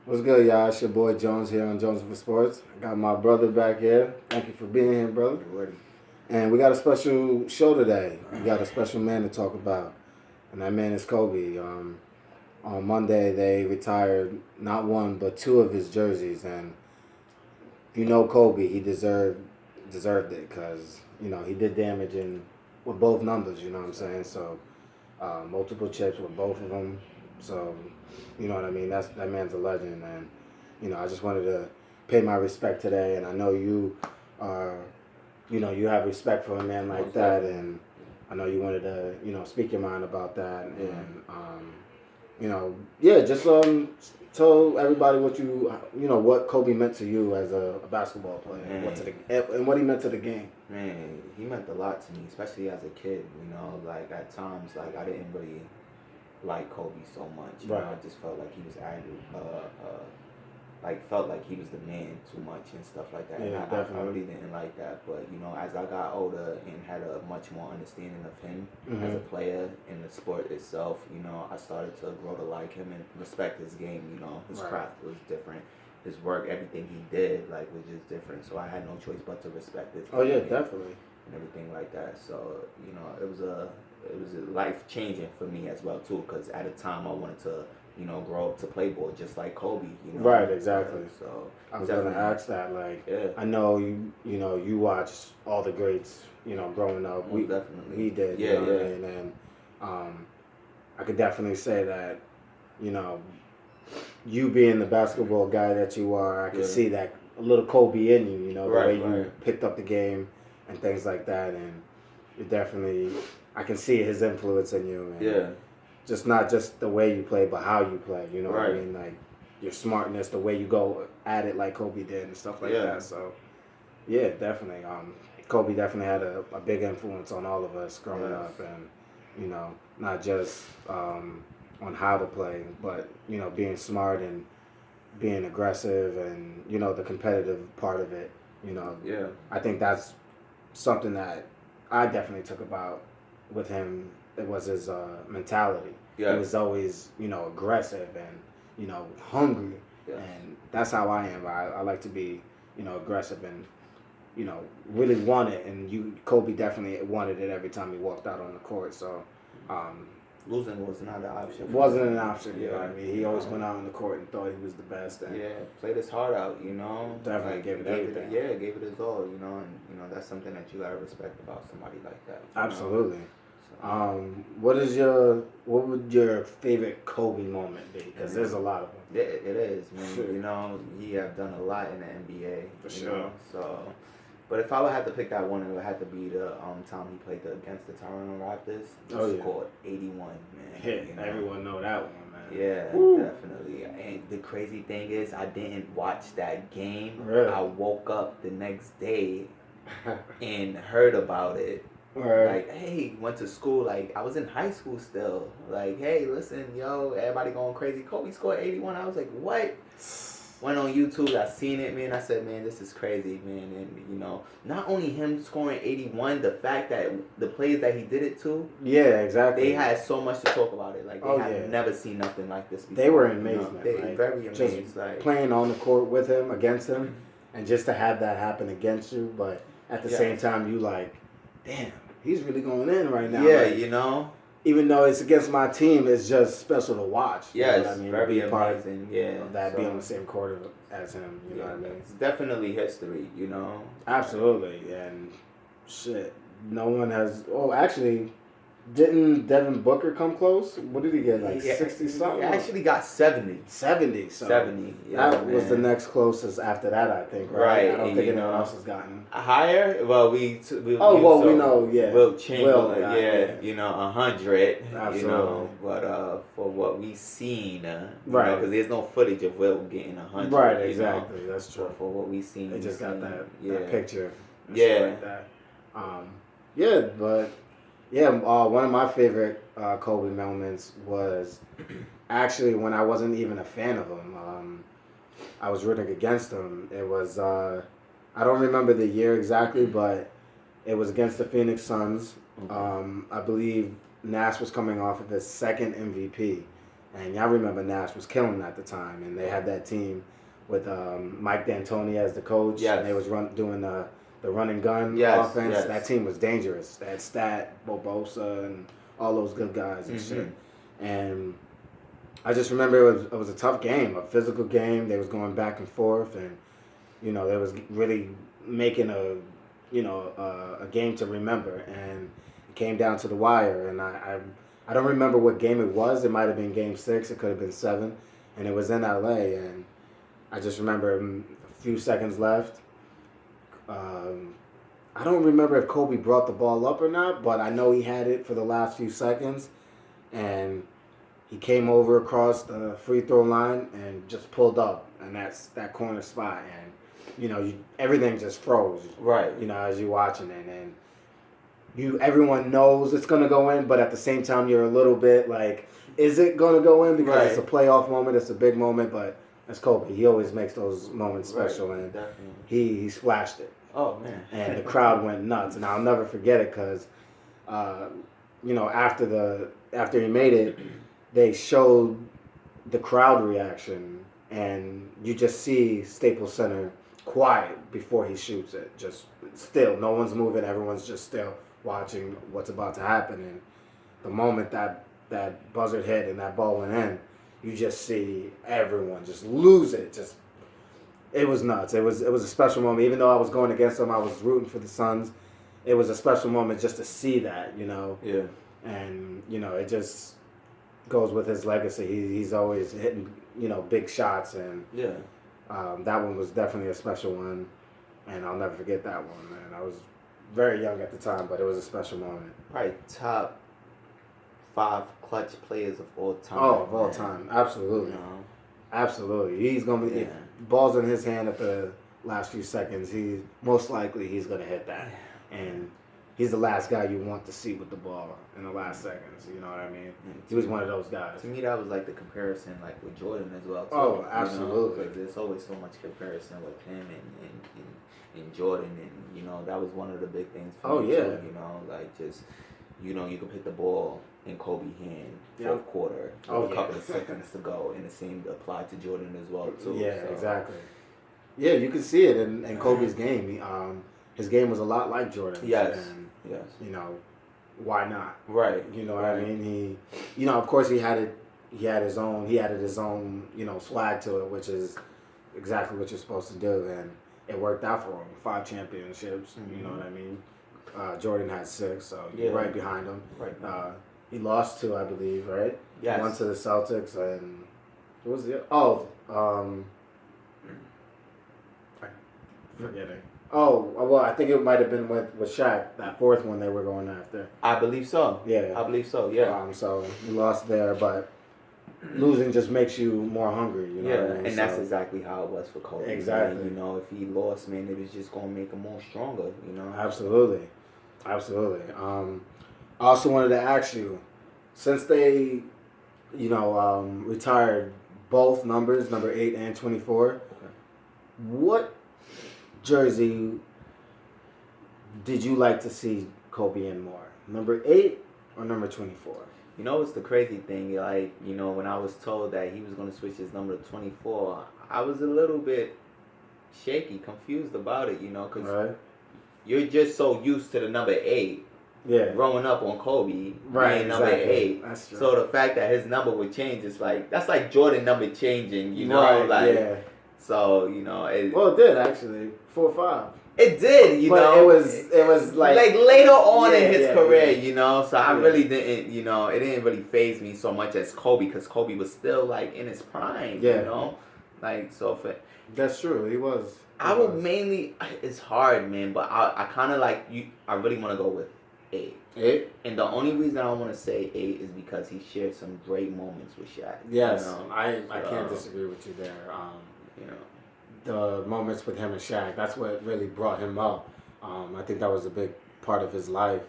What's good, y'all? It's your boy Jones here on Jones for Sports. I got my brother back here. Thank you for being here, brother. Ready. And we got a special show today. We got a special man to talk about, and that man is Kobe. On Monday, they retired not one but two of his jerseys, and you know Kobe, he deserved it because he did damage in with both numbers. You know what I'm saying? So multiple chips with both of them. So, you know what I mean? That man's a legend, and I just wanted to pay my respect today. And I know you are, you have respect for a man like that, and I know you wanted to, speak your mind about that, and yeah, just tell everybody what Kobe meant to you as a basketball player, and what he meant to the game. Man, he meant a lot to me, especially as a kid. Like at times, like I didn't really like Kobe so much. Right. I just felt like he was angry. Felt like he was the man too much and stuff like that. Yeah, and I really didn't like that. But as I got older and had a much more understanding of him as a player in the sport itself, I started to grow to like him and respect his game. His craft was different. His work, everything he did, was just different. So I had no choice but to respect his Oh yeah, game definitely. and everything like that. So it was a life changing for me as well too, because at the time I wanted to grow up to play ball just like Kobe. Right, exactly. So I was gonna ask that. I know you watched all the greats. Growing up, we did. Yeah, what I mean? And I could definitely say that you being the basketball guy that you are, I could see that a little Kobe in you. The way you picked up the game and things like that, and it definitely, I can see his influence in you. And just not just the way you play, but how you play. You know what I mean? Like your smartness, the way you go at it, like Kobe did, and stuff like that. So yeah, definitely. Kobe definitely had a big influence on all of us growing up, and not just on how to play, but being smart and being aggressive, and the competitive part of it. I think that's something that I definitely took about with him. It was his mentality. He was always aggressive and hungry, and that's how I am. I like to be aggressive and really want it, and Kobe definitely wanted it every time he walked out on the court. So losing was not an option. It wasn't an option. You know what I mean? He always went out on the court and thought he was the best. And played his heart out. Definitely gave it everything. Gave it his all. And that's something that you gotta respect about somebody like that. Absolutely. So, what would your favorite Kobe moment be? Because there's a lot of them. Yeah, it is, man. Sure. He have done a lot in the NBA. For sure. So, but if I would have to pick that one, it would have to be the time he played against the Toronto Raptors. He scored 81, man. Yeah, everyone know that one, man. Yeah, definitely. And the crazy thing is, I didn't watch that game. Really? I woke up the next day and heard about it. Right. Like, hey, went to school. Like, I was in high school still. Like, hey, listen, yo, everybody going crazy. Kobe scored 81. I was like, what? Went on YouTube. I seen it, man. I said, man, this is crazy, man. And, not only him scoring 81, the fact that the plays that he did it to. Yeah, exactly. They had so much to talk about it. Like, they had never seen nothing like this before. They were in amazement. They were very amazed. Just playing on the court with him, against him, and just to have that happen against you. But at the same time, you like, damn, he's really going in right now. Yeah, even though it's against my team, it's just special to watch. Yeah, it's very amazing. Of that being on the same court as him. You know what I mean? It's definitely history. Absolutely, and shit, no one has. Oh, actually, didn't Devin Booker come close? What did he get? 60 something? He actually got 70. 70. So 70. That was the next closest after that, I think. Right. I don't think anyone else has gotten higher. Well, we know. Yeah. Wilt Chamberlain. 100. Absolutely. But for what we seen, because there's no footage of Wilt getting 100. Right. Exactly. That's true. For what we seen, they just got that picture. Like that. But. Yeah, one of my favorite Kobe moments was actually when I wasn't even a fan of him. I was rooting against him. It was, I don't remember the year exactly, but it was against the Phoenix Suns. I believe Nash was coming off of his second MVP, And y'all remember Nash was killing at the time, and they had that team with Mike D'Antoni as the coach. Yes. And they was doing the run and gun offense. Yes. That team was dangerous. They had Stat, Bobosa, and all those good guys and shit. And I just remember it was a tough game, a physical game. They was going back and forth, and they was really making a game to remember. And it came down to the wire. And I don't remember what game it was. It might have been Game 6. It could have been 7. And it was in LA. And I just remember a few seconds left. I don't remember if Kobe brought the ball up or not, but I know he had it for the last few seconds. And he came over across the free throw line and just pulled up. And that's that corner spot. And, everything just froze. Right. As you're watching it. And everyone knows it's going to go in, but at the same time, you're a little bit like, is it going to go in? Because it's a playoff moment, it's a big moment, but that's Kobe. He always makes those moments special, and he splashed it. Oh, man. And the crowd went nuts, and I'll never forget it because, after he made it, they showed the crowd reaction, and you just see Staples Center quiet before he shoots it. Just still, no one's moving, everyone's just still watching what's about to happen. And the moment that buzzer hit and that ball went in, you just see everyone just lose it. It was nuts. It was a special moment. Even though I was going against them, I was rooting for the Suns. It was a special moment just to see that, Yeah. And it just goes with his legacy. He's always hitting big shots, and that one was definitely a special one, and I'll never forget that one, man. I was very young at the time, but it was a special moment. Probably top 5 clutch players of all time. Oh, of all time. Absolutely. Absolutely. He's going to be, if ball's in his hand at the last few seconds, most likely he's going to hit that. And he's the last guy you want to see with the ball in the last seconds. You know what I mean? He was one of those guys. To me, that was like the comparison, like with Jordan as well. Too, oh, absolutely. Because there's always so much comparison with him and Jordan, and that was one of the big things for me too. Like just you could hit the ball in Kobe's hand fourth quarter, a couple of seconds to go, and the same applied to Jordan as well too. Yeah, exactly. Yeah, you can see it in Kobe's game. His game was a lot like Jordan's. Yes. And, yes. Why not? Right. You know what I mean? He, of course he had it. He added his own, swag to it, which is exactly what you're supposed to do, and it worked out for him. 5 championships. Mm-hmm. You know what I mean? Jordan had 6, so you're right behind him. Right. He lost 2, I believe, right? Yes. 1 to the Celtics, and what was the I'm forgetting. Oh, well, I think it might have been with Shaq, that 4th one they were going after. I believe so. Yeah. I believe so, yeah. So you lost there, but losing just makes you more hungry, you know what I mean? And that's exactly how it was for Kobe. Exactly. Man. If he lost, man, it was just going to make him more stronger, Absolutely. Absolutely. I also wanted to ask you, since they, retired both numbers, number 8 and 24, what jersey did you like to see Kobe in more? Number 8 or number 24? It's the crazy thing. Like, when I was told that he was going to switch his number to 24, I was a little bit shaky, confused about it, because you're just so used to the number 8. Yeah. Growing up on Kobe, right? Number 8. That's true. So the fact that his number would change is that's like Jordan number changing, Right, yeah. So it did actually 4 or 5. It did, but it was like later on in his career, So I really didn't, it didn't really faze me so much as Kobe, because Kobe was still like in his prime, That's true. He was. I would mainly. It's hard, man, but I kind of like you. I really want to go with 8. 8. And the only reason I want to say 8 is because he shared some great moments with Shaq. Yes, I can't disagree with you there. The moments with him and Shaq, that's what really brought him up. I think that was a big part of his life,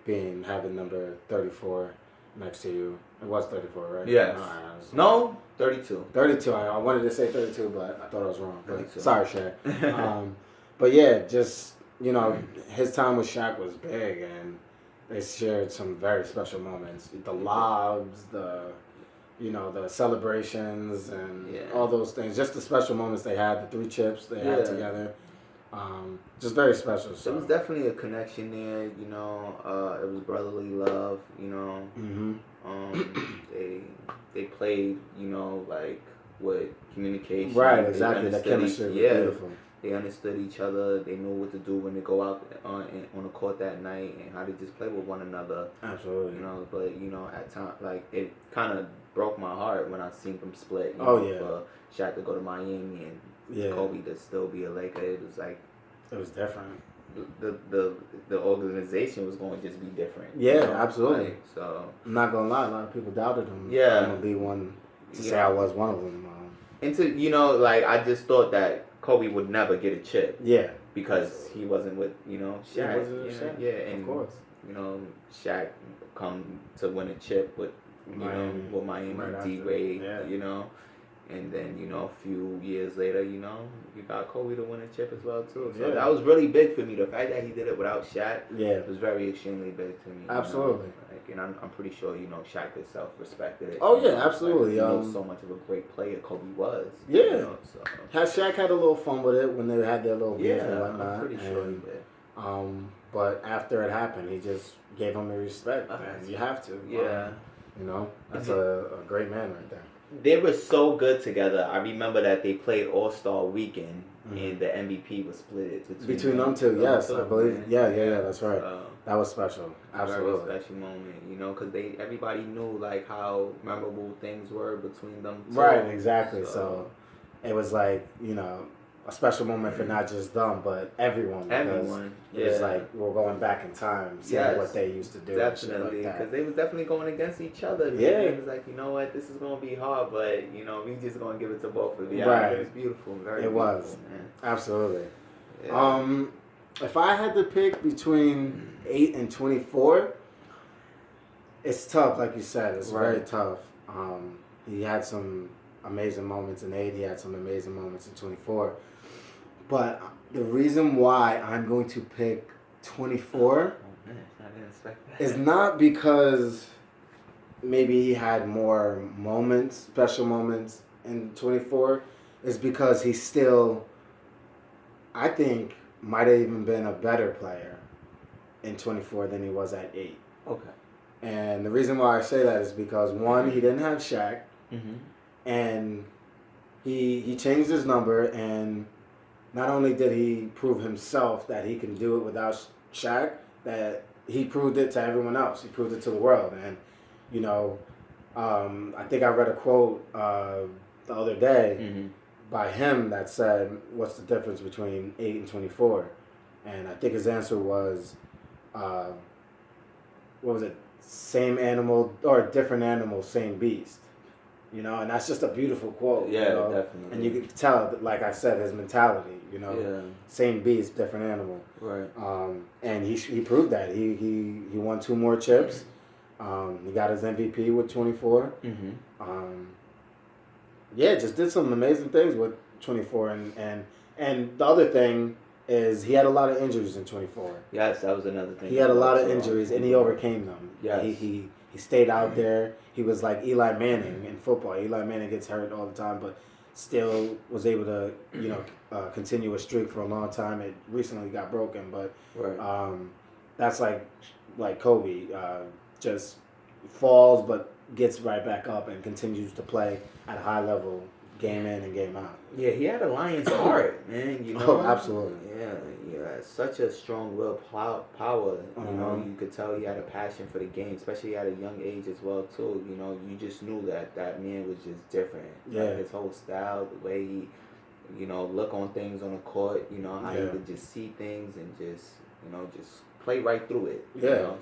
having number 34 next to you. It was 34, right? Yes. No, 32. 32. I wanted to say 32, but I thought I was wrong. But sorry, Shaq. But yeah, just, his time with Shaq was big, and they shared some very special moments. The lobs, the the celebrations and all those things. Just the special moments they had, the 3 chips they had together. Just very special. So. There was definitely a connection there, it was brotherly love, they played, like with communication. Right, exactly. That chemistry was beautiful. They understood each other. They knew what to do when they go out on the court that night and how to just play with one another. Absolutely. But at times, like, it kind of broke my heart when I seen them split. For Shaq to go to Miami and Kobe to still be a Laker. It was like it was different. The organization was going to just be different. Yeah, absolutely. Like, so I'm not gonna lie, a lot of people doubted him. Yeah, I'm gonna be one to say I was one of them. And to like I just thought that Kobe would never get a chip. Yeah, because he wasn't with Shaq. He wasn't with Shaq. Yeah, and of course. Shaq come to win a chip with Miami, D-Wade, and then a few years later, you got Kobe to win a chip as well too. So that was really big for me. The fact that he did it without Shaq, was very extremely big to me. Absolutely. And I'm pretty sure Shaq himself respected it. Oh yeah, absolutely. He knows so much of a great player Kobe was. Yeah. Shaq had a little fun with it when they had their little beef and whatnot. I'm pretty sure he did. But after it happened, he just gave him the respect, and you have to. Yeah. That's a great man right there. They were so good together. I remember that they played All-Star Weekend, and the MVP was split between them two. Yes, I believe. Yeah, that's right. That was special. Absolutely. Very special moment, because everybody knew like how memorable things were between them two. Right, exactly. So it was like, a special moment for not just them, but everyone. Everyone. It was like we're going back in time, seeing what they used to do. Definitely, because they was definitely going against each other. Man. Yeah. It was like, this is going to be hard, but, we just going to give it to both of you. Right. It was beautiful. Very beautiful. It was. Man. Absolutely. Yeah. If I had to pick between 8 and 24, it's tough, like you said. It's very tough. He had some amazing moments in 8. He had some amazing moments in 24. But the reason why I'm going to pick 24 I didn't expect that. is not because maybe he had more moments, special moments in 24. It's because he still, I think, might have even been a better player in 24 than he was at 8. Okay. And the reason why I say that is because, one, he didn't have Shaq, and he changed his number, and not only did he prove himself that he can do it without Shaq, that he proved it to everyone else. He proved it to the world. And, I think I read a quote the other day by him that said, what's the difference between 8 and 24? And I think his answer was, what was it? Same animal, or different animal, same beast. And that's just a beautiful quote. Yeah, definitely. And you can tell, like I said, his mentality. Same beast, different animal. Right. And he proved that. He won 2 more chips. He got his MVP with 24. Just did some amazing things with 24. And the other thing is he had a lot of injuries in 24. Yes, that was another thing. He had a lot of injuries, and he overcame them. Yes. He stayed out there. He was like Eli Manning in football. Eli Manning gets hurt all the time, but still was able to, continue a streak for a long time. It recently got broken, but that's like Kobe, just falls but gets right back up and continues to play at a high level, game in and game out. Yeah, he had a lion's heart, man. Oh, absolutely. Yeah, such a strong will power. You could tell he had a passion for the game, especially at a young age as well too. You just knew that man was just different. Yeah, like his whole style, the way he, look on things on the court. How he could just see things and just play right through it.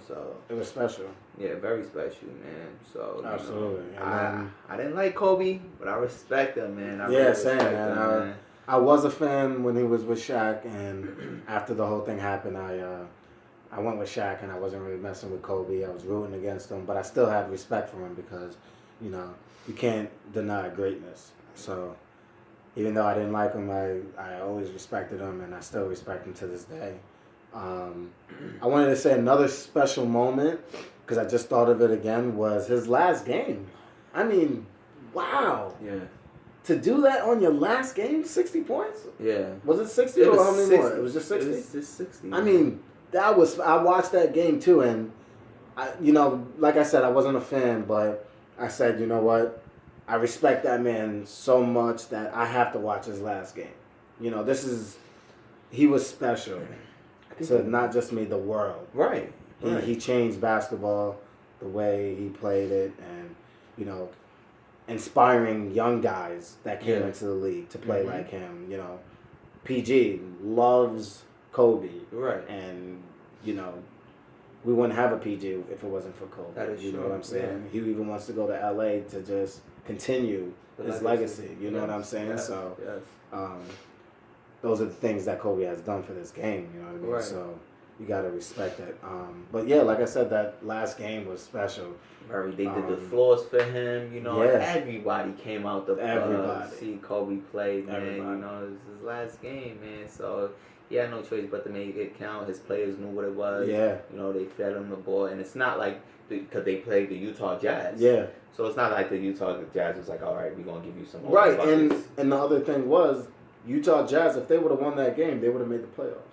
So it was special. Yeah, very special, man. So absolutely. I didn't like Kobe, but I respect him, man. Same, man. I was a fan when he was with Shaq, and after the whole thing happened, I went with Shaq, and I wasn't really messing with Kobe. I was rooting against him, but I still had respect for him because, you can't deny greatness. So even though I didn't like him, I always respected him, and I still respect him to this day. I wanted to say another special moment, because I just thought of it again, was his last game. I mean, wow. Yeah. To do that on your last game, 60 points? Yeah. Was it 60 or how many more? It was just 60? It was just 60. I mean, I watched that game too, and like I said, I wasn't a fan, but I said, you know what? I respect that man so much that I have to watch his last game. He was special to not just me, the world. Right. He changed basketball, the way he played it, and, inspiring young guys that came into the league to play like him. PG loves Kobe. Right. And, we wouldn't have a PG if it wasn't for Kobe. That is you true. know what I'm saying? Yeah. He even wants to go to LA to just continue his legacy. You know what I'm saying? Yes. So, yes. Those are the things that Kobe has done for this game. You know what I mean? Right. So you got to respect it. But yeah, like I said, that last game was special. They did the floors for him. Yes. Everybody came out to see Kobe play. Man, Everybody. it was his last game, man. So he had no choice but to make it count. His players knew what it was. Yeah. They fed him the ball, and it's not like because they played the Utah Jazz. Yeah. So it's not like the Utah Jazz was like, all right, we're gonna give you some more. Right, buckets. and the other thing was Utah Jazz. If they would have won that game, they would have made the playoffs.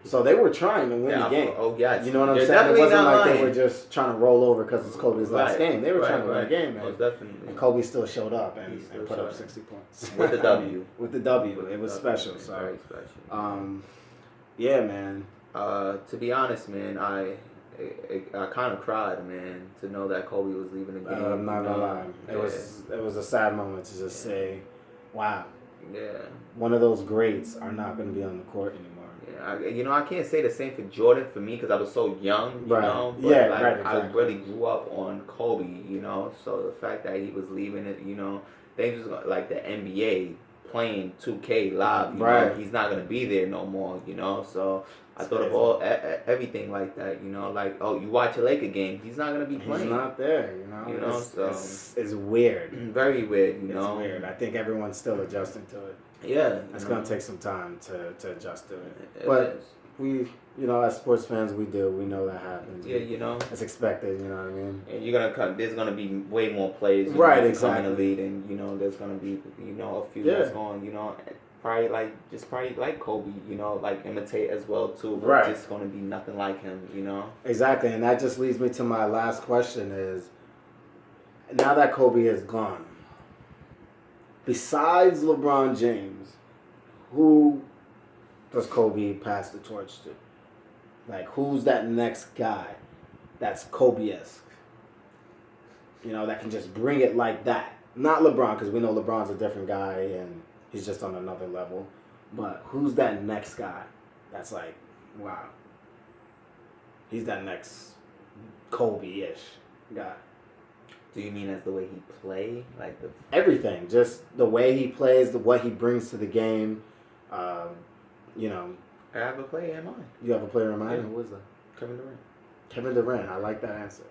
So they were trying to win the game. Oh yeah, you know what I'm saying? It wasn't like they were just trying to roll over because it's Kobe's last game. They were trying to win the game, man. Definitely. And Kobe still showed up and put up 60 points with the W. With the W, it was special. So very special. Yeah, man. To be honest, man, I kind of cried, man, to know that Kobe was leaving the game. I'm not gonna lie. It was a sad moment to just say, wow. Yeah. One of those greats are not going to be on the court anymore. Yeah, I can't say the same for Jordan for me because I was so young, right. But Exactly. I really grew up on Kobe, so the fact that he was leaving it, things like the NBA playing 2K live, right. He's not going to be there no more, so I thought of all everything like that, like, oh, you watch a Laker game, he's not going to be playing. He's not there, it's weird. Very weird, It's weird. I think everyone's still adjusting to it. Yeah. It's going to take some time to adjust to it. But we, as sports fans, we know that happens. Yeah, It's expected, you know what I mean? And there's going to be way more players. Right, exactly. Come in the lead, and, there's going to be, a few that's going, probably like Kobe, like imitate as well too. But right. Just going to be nothing like him, Exactly, and that just leads me to my last question is, now that Kobe is gone, besides LeBron James, who does Kobe pass the torch to? Like, who's that next guy that's Kobe-esque? That can just bring it like that. Not LeBron, because we know LeBron's a different guy and he's just on another level. But who's that next guy that's like, wow, he's that next Kobe-ish guy? Do you mean as the way he play, like the everything, just the way he plays, what he brings to the game? I have a player in mind. You have a player in mind? Yeah. Who is that? Kevin Durant. Kevin Durant. I like that answer.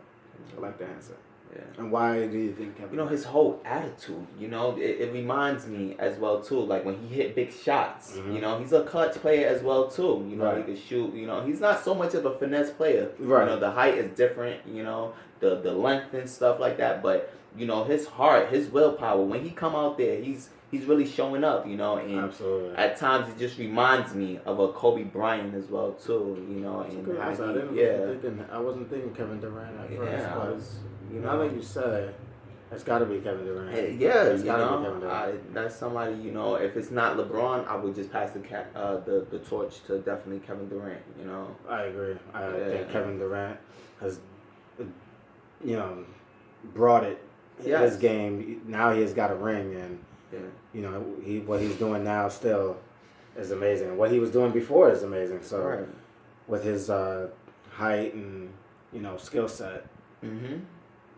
Yeah. And why do you think Kevin? His whole attitude. It reminds me as well too. Like when he hit big shots. Mm-hmm. He's a clutch player as well too. Right. He can shoot. He's not so much of a finesse player. Right. The height is different. The length and stuff like that. But his heart, his willpower. When he come out there, he's really showing up. And absolutely. At times it just reminds me of a Kobe Bryant as well too. I wasn't thinking Kevin Durant at first. But now that you said it, it's got to be Kevin Durant. Yeah, it's got to be Kevin Durant. That's somebody. If it's not LeBron, I would just pass the torch to definitely Kevin Durant. I agree. I think Kevin Durant has, brought it. Yes. His game. Now he has got a ring, and what he's doing now still is amazing. What he was doing before is amazing. So right. With his height and skill set. Mm-hmm.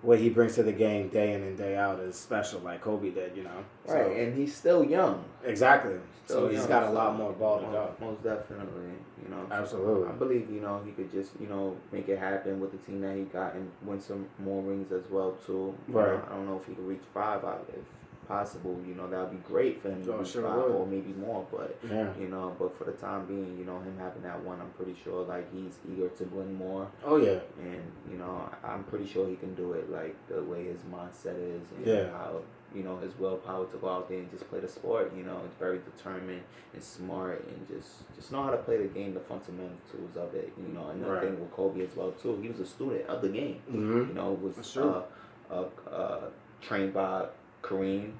What he brings to the game day in and day out is special, like Kobe did, Right, so, and he's still young. Exactly. So he's got a lot more ball to go. Most definitely, Absolutely. I believe, he could just, make it happen with the team that he got and win some more rings as well too. Right. I don't know if he could reach 5 out of it. possible, you know, that would be great for him to reach 5 or maybe more. But you know, but for the time being, you know, him having that one, I'm pretty sure like he's eager to win more. Oh yeah. And you know, I'm pretty sure he can do it, like the way his mindset is and how, you know, his willpower to go out there and just play the sport. You know, it's very determined and smart and just know how to play the game, the fundamentals of it. You know, and the thing with Kobe as well too. He was a student of the game. You know, was trained by Kareem.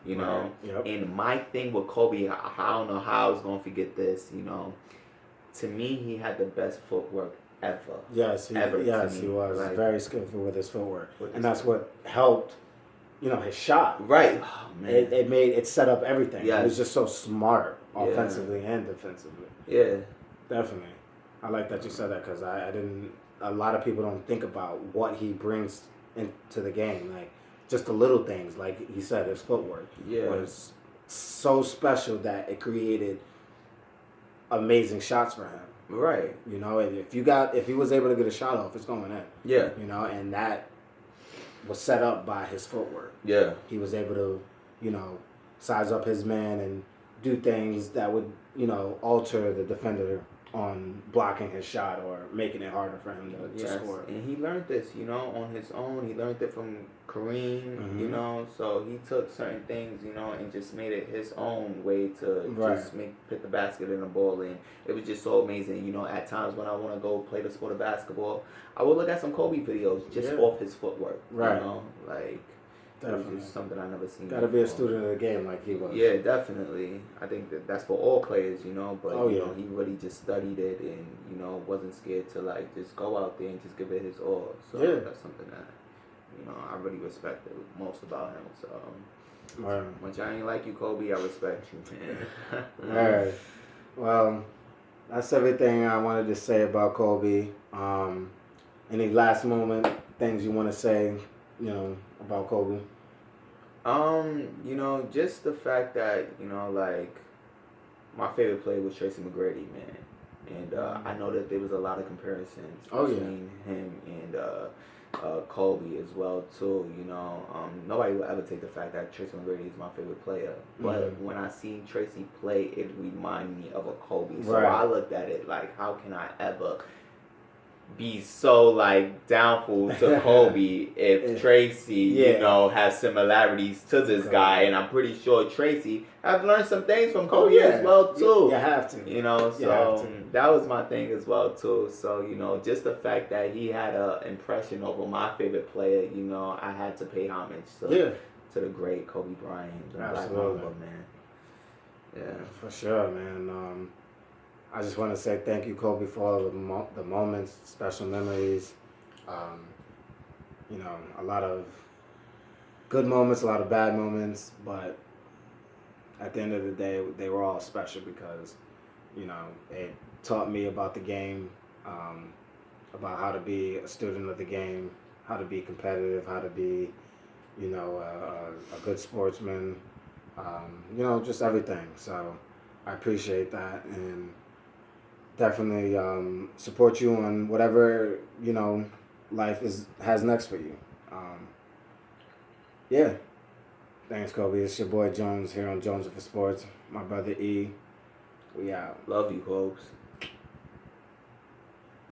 You know, and my thing with Kobe, I don't know how I was gonna forget this. You know, to me, he had the best footwork ever. Yes, he was like, very skillful with his footwork, and that's what helped. You know, his shot. Right. Oh, man. It set up everything. Yes. It was just so smart offensively and defensively. Yeah. Definitely. I like that you said that because I didn't. A lot of people don't think about what he brings into the game. Like just the little things. Like he said, his footwork was so special that it created amazing shots for him. Right. You know, if he was able to get a shot off, it's going in. Yeah. You know, and that was set up by his footwork. Yeah. He was able to, you know, size up his man and do things that would, you know, alter the defender on blocking his shot or making it harder for him to score. And he learned this, you know, on his own. He learned it from Kareem, you know, so he took certain things, you know, and just made it his own way to just put the basket in the ball in. It was just so amazing, you know. At times when I want to go play the sport of basketball, I would look at some Kobe videos just off his footwork, you know, like definitely something I never seen. Got to be a student of the game like he was. Yeah, definitely. I think that's for all players, you know. But you know, he really just studied it and you know wasn't scared to like just go out there and just give it his all. So that's something that you know I really respect it most about him. So much I ain't like you, Kobe. I respect you, man. All right. Well, that's everything I wanted to say about Kobe. Any last moment things you want to say? You know, about Kobe? You know, just the fact that, you know, like, my favorite player was Tracy McGrady, man. And I know that there was a lot of comparisons between him and Kobe as well, too. You know, nobody will ever take the fact that Tracy McGrady is my favorite player. But when I see Tracy play, it reminds me of a Kobe. So I looked at it like, how can I ever be so like downful to Kobe if Tracy, you know, has similarities to this guy, and I'm pretty sure Tracy have learned some things from Kobe as well too. You have to, you know. So that was my thing as well too. So you know, just the fact that he had an impression over my favorite player, you know, I had to pay homage to the great Kobe Bryant, the Black Mamba, man. Yeah, for sure, man. I just want to say thank you, Kobe, for all the moments, special memories. You know, a lot of good moments, a lot of bad moments, but at the end of the day, they were all special because, you know, it taught me about the game, about how to be a student of the game, how to be competitive, how to be, you know, a good sportsman, you know, just everything. So I appreciate that and definitely support you on whatever, you know, life has next for you. Yeah. Thanks, Kobe. It's your boy Jones here on Jones for Sports. My brother E. We out. Love you, folks.